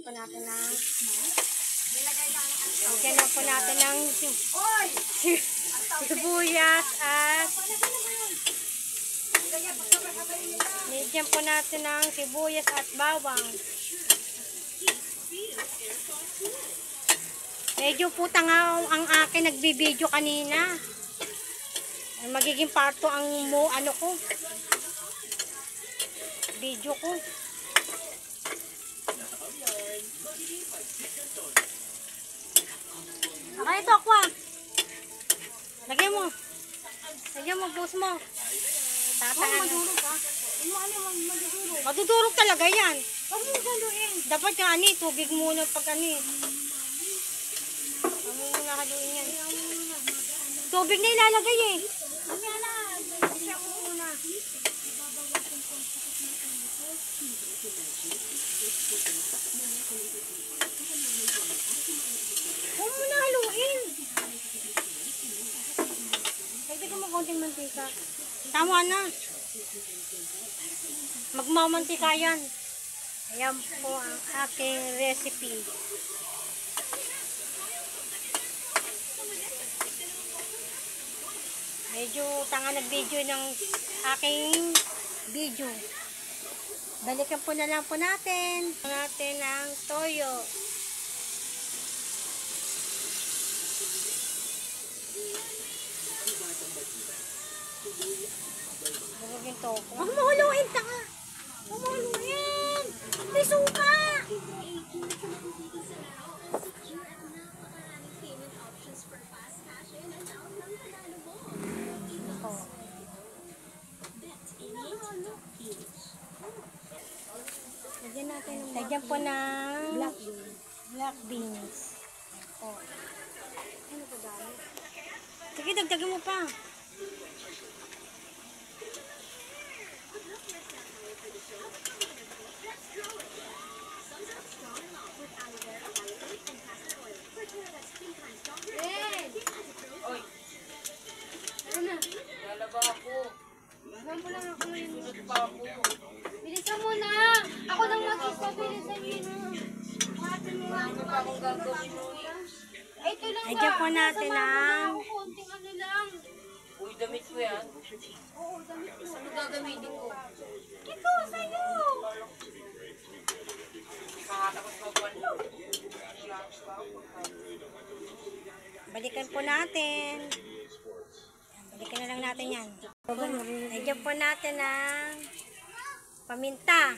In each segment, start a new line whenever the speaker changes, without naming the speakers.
po natin ng sibuyas at nilagyan po natin ng sibuyas at bawang. Medyo putang ang akin nagbibideo kanina. Magiging parto ang video ko. Okay, ito aqua. Lagyan mo, bus mo. Madurog ka. Madudurog talaga yan. Huwag mo haluin. Dapat nga tubig muna pag Huwag mo muna haluin yan. Tubig na ilalagay eh. Isa ko muna. Huwag mo na haluin. Dagdagan mo konting mantika. Tama na. Magmamantika yan. Ayan po ang aking recipe. Medyo tanga nag-video ng aking video. Balikan po na lang po natin. Ang toyo. Bugagin to. Huwag mo huluin, tanga. Huwag mo huluin. May suka. Lagyan po ng black beans. Oh. Ano ba dami? Sige, dagdagan mo pa.
Oy!
Ano na?
Lalaba ako.
Gampo lang ako ngayon.
Sunod pa ako.
Bilisan mo na! Ako nang magpapabilisan yun.
Ano pa akong gagawin mo eh?
Ay, ito lang
Lagyan po natin ang
konting lang.
Uy, damit ko yan.
Oo, damit ko.
Ano gagamitin ko?
Ito, sa'yo!
Pangatapos magwan.
balikan po natin. Balikan na lang natin yan. Lagyan po natin ng paminta.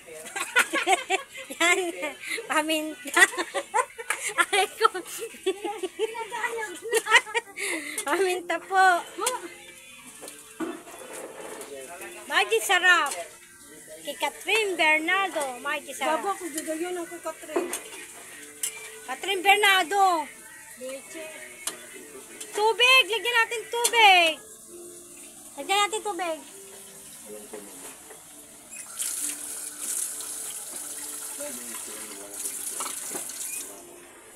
Yan, paminta. Ay ko. Paminta po. Maging sarap. Kay Catherine Bernardo. Maging sarap.
Baba ko, bigay ng Catherine.
Catherine Bernardo. Tubig! Lagyan natin tubig. Lagyan natin tubig.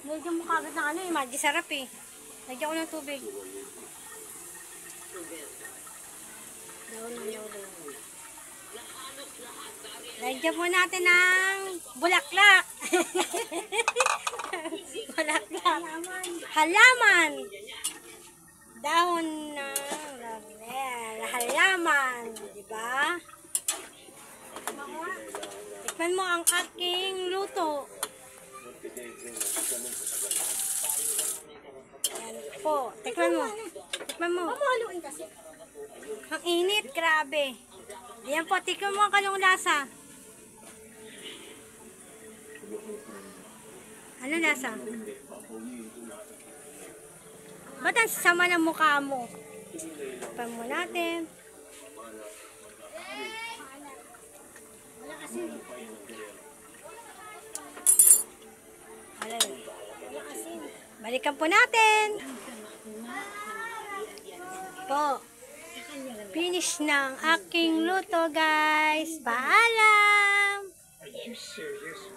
Lagyan mo kagad ng ano eh. Maging sarap eh. Lagyan ko ng tubig. Lagyan mo natin ng bulaklak. Bulaklak. Halaman. Dahon ng halaman. Diba? Tikman mo ang aking luto. Yan po. Tikman mo. Tikman mo.
Mamahaluin kasi.
Ang init. Grabe. Yan po. Tikman mo ang kalong lasa. Ano lasa? Ba't ang sama ng mukha mo? Tikman mo natin.
Wala kasi.
Wala kasi. Balikan po natin. Po. Finish ng aking luto, guys. Paalam!
Are you serious?